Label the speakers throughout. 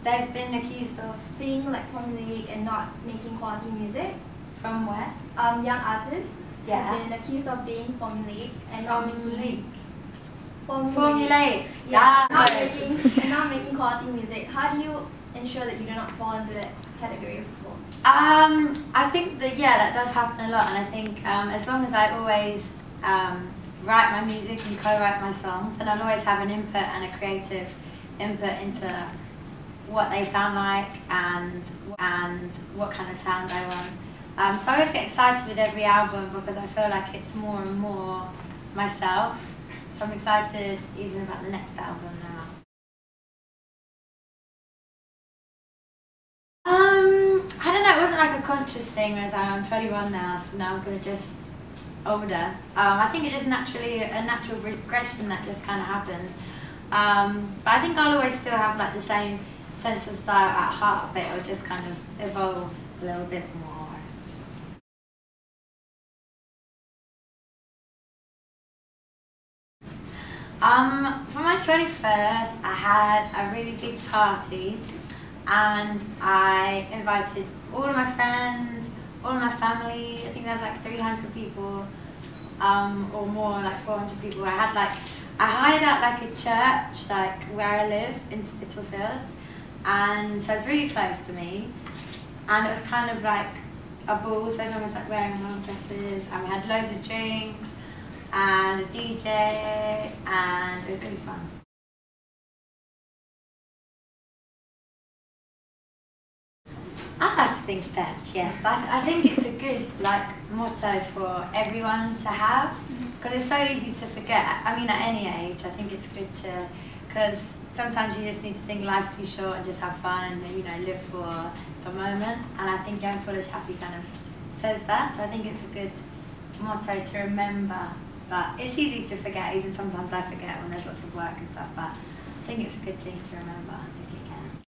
Speaker 1: They've been accused of
Speaker 2: being like formulaic and not making quality music.
Speaker 1: from where?
Speaker 2: Young artists have been accused of being formulaic and not making
Speaker 1: Formulaic.
Speaker 2: Yeah, not making quality music. How do you ensure that you do not fall into that category of people?
Speaker 1: I think that that does happen a lot, and I think as long as I always write my music and co-write my songs, and I'll always have an input and a creative input into what they sound like and what kind of sound I want. So I always get excited with every album because I feel like it's more and more myself. So I'm excited even about the next album now. I don't know, it wasn't like a conscious thing, whereas I'm 21 now, so now I'm going to just older. I think it's just a natural progression that just kind of happens. But I think I'll always still have like the same sense of style at heart, but it'll just kind of evolve a little bit more. For my 21st, I had a really big party, and I invited all of my friends, all of my family. I think there was like 300 people, or more, like 400 people. I hired out like a church, like where I live in Spitalfields, and so it's really close to me. And it was kind of like a ball, so everyone was like wearing long dresses, and we had loads of drinks and a DJ, and it was really fun. I'd like to think that, yes. I think it's a good motto for everyone to have, because it's so easy to forget. I mean, at any age, I think it's good to, because sometimes you just need to think life's too short and just have fun and live for the moment. And I think Young, Foolish, Happy kind of says that, so I think it's a good motto to remember. But it's easy to forget, even sometimes I forget when there's lots of work and stuff, but I think it's a good thing to remember if you can.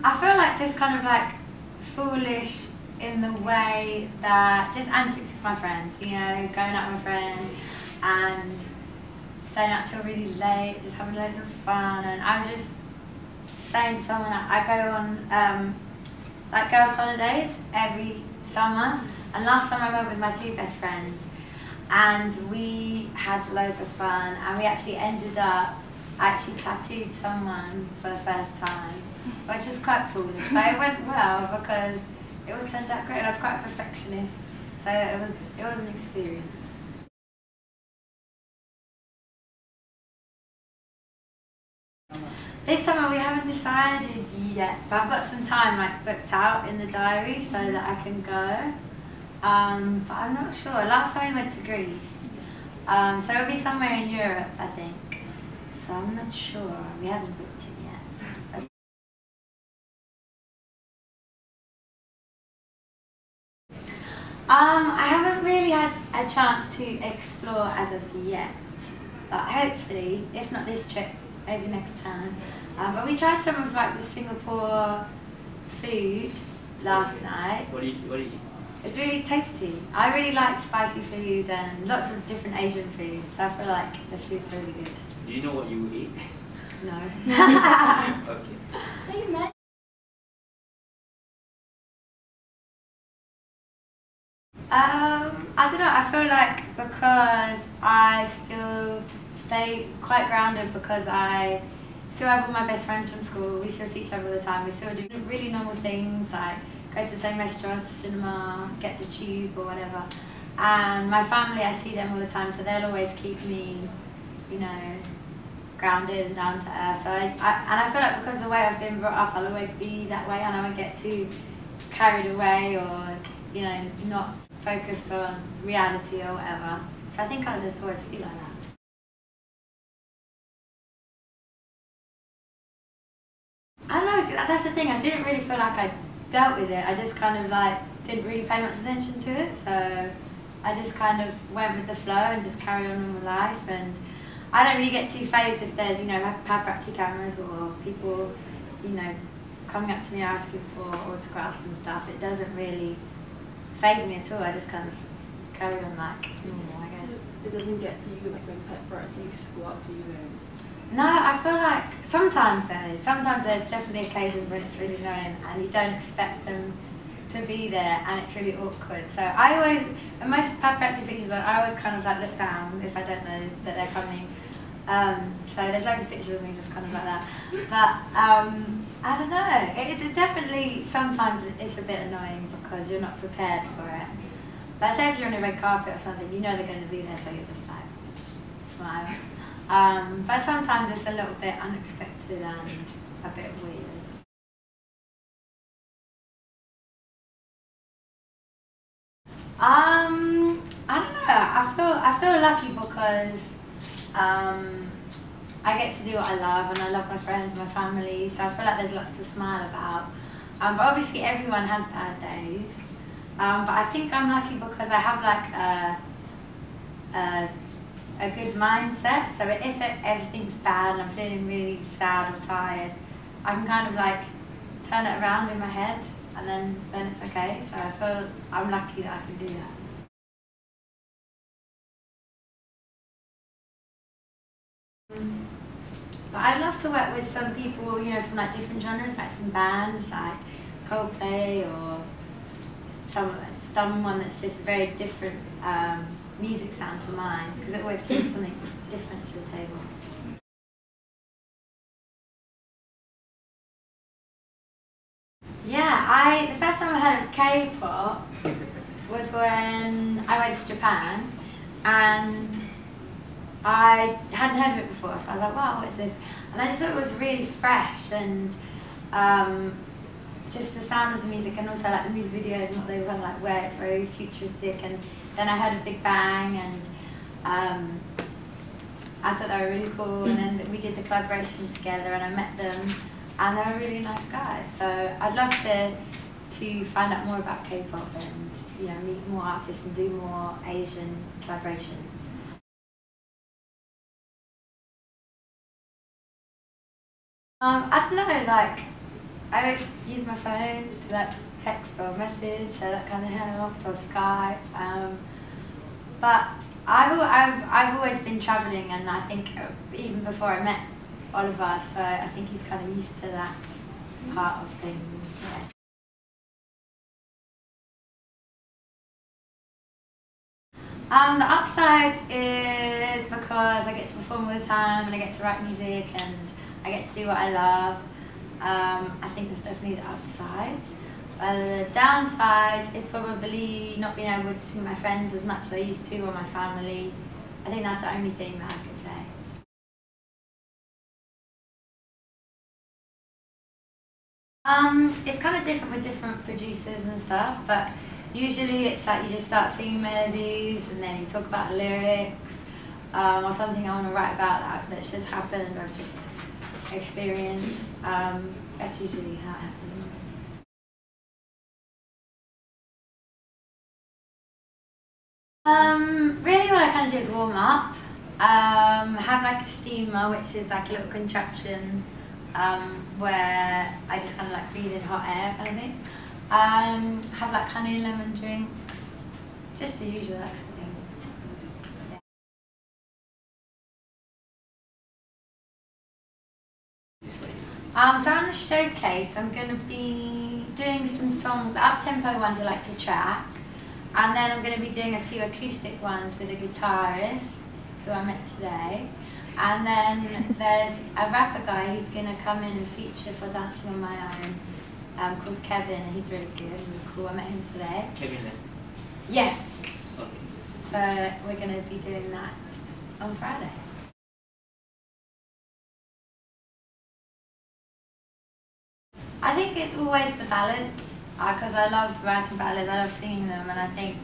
Speaker 1: I feel like just kind of like foolish in the way that just antics with my friends, going out with my friends and staying out till really late, just having loads of fun. And I was just saying to someone, I go on like girls' holidays every summer, and last time I went with my two best friends, and we had loads of fun, and we actually ended up, I actually tattooed someone for the first time, which was quite foolish, but it went well because it all turned out great. I was quite a perfectionist, so it was an experience. This summer we haven't decided yet, but I've got some time booked out in the diary so that I can go. But I'm not sure. Last time we went to Greece, so it'll be somewhere in Europe, I think. So I'm not sure. We haven't booked it yet. I haven't really had a chance to explore as of yet, but hopefully, if not this trip, maybe next time. But we tried some of the Singapore food last night.
Speaker 3: What do you eat?
Speaker 1: It's really tasty. I really like spicy food and lots of different Asian food, so I feel like the food's really good.
Speaker 3: Do you know what you eat?
Speaker 1: No.
Speaker 3: Okay.
Speaker 2: So you met.
Speaker 1: I don't know, I feel like because I still stay quite grounded, because I still have all my best friends from school, we still see each other all the time, we still do really normal things like go to the same restaurant, cinema, get the tube or whatever. And my family, I see them all the time, so they'll always keep me, grounded and down to earth. So I feel like because of the way I've been brought up, I'll always be that way, and I won't get too carried away or, not focused on reality or whatever. So I think I'll just always be like that. I don't know, that's the thing, I didn't really feel like I dealt with it. I just kind of didn't really pay much attention to it, so I just kind of went with the flow and just carried on with my life. And I don't really get too phased if there's, paparazzi cameras or people, coming up to me asking for autographs and stuff. It doesn't really faze me at all. I just kind of carry on like normal, I guess.
Speaker 4: So it doesn't get to you like when paparazzi go up to you and...
Speaker 1: No, I feel like sometimes there's definitely occasions when it's really annoying and you don't expect them to be there and it's really awkward. So I always, in most paparazzi pictures, I always kind of like look down if I don't know that they're coming. So there's loads of pictures of me just kind of like that. But I don't know, it definitely, sometimes it's a bit annoying because you're not prepared for it. But say if you're on a red carpet or something, you know they're going to be there, so you're just like, smile. But sometimes it's a little bit unexpected and a bit weird. I don't know. I feel lucky because I get to do what I love, and I love my friends, my family. So I feel like there's lots to smile about. But obviously everyone has bad days. But I think I'm lucky because I have like a good mindset. So if everything's bad and I'm feeling really sad or tired, I can kind of like turn it around in my head, and then it's okay. So I feel I'm lucky that I can do that. But I'd love to work with some people, you know, from like different genres, like some bands like Coldplay or someone that's just very different music sound to mine, because it always brings something different to the table. Yeah, the first time I heard of K-pop was when I went to Japan, and I hadn't heard of it before, so I was like, wow, what is this? And I just thought it was really fresh, and just the sound of the music, and also like the music videos and what they were like, where it's very futuristic. And then I heard of Big Bang, and I thought they were really cool, and then we did the collaboration together, and I met them, and they were really nice guys. So I'd love to find out more about K-pop and, you know, meet more artists and do more Asian collaborations. I don't know, like, I always use my phone to like text or message, so that kind of helps, or Skype. But I've always been travelling, and I think even before I met Oliver, so I think he's kind of used to that part of things. Yeah. The upside is because I get to perform all the time, and I get to write music, and I get to do what I love. I think there's definitely the upside. The downside is probably not being able to see my friends as much as I used to, or my family. I think that's the only thing that I could say. It's kind of different with different producers and stuff, but usually it's like you just start singing melodies and then you talk about lyrics, or something I want to write about that's just happened, or I've just experienced. That's usually how it happens. Really what I kind of do is warm up. Have like a steamer, which is like a little contraption where I just kind of like breathe in hot air kind of thing. Have like honey and lemon drinks, just the usual, that kind of thing. Yeah. So on the showcase, I'm going to be doing some songs, the up-tempo ones I like to track, and then I'm going to be doing a few acoustic ones with a guitarist who I met today. And then there's a rapper guy who's going to come in and feature for Dancing on My Own, called Kevin, and he's really good, really cool. I met him today.
Speaker 3: Kevin Leslie?
Speaker 1: Yes.
Speaker 3: Okay.
Speaker 1: So we're going to be doing that on Friday. I think it's always the ballads, because I love writing ballads, I love singing them, and I think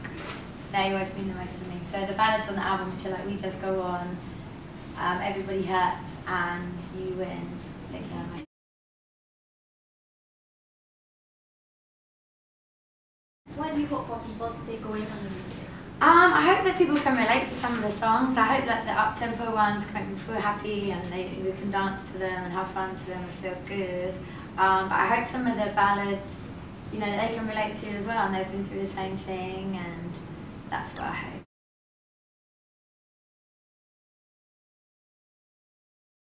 Speaker 1: they always mean the most to me. So the ballads on the album, which are like We Just Go On, Everybody Hurts, and You Win.
Speaker 2: What do you hope for people to take away from the music?
Speaker 1: I hope that people can relate to some of the songs. I hope that the up-tempo ones can make them feel happy, and we can dance to them and have fun to them and feel good. But I hope some of the ballads, you know, they can relate to as well, and they've been through the same thing, and that's what I hope.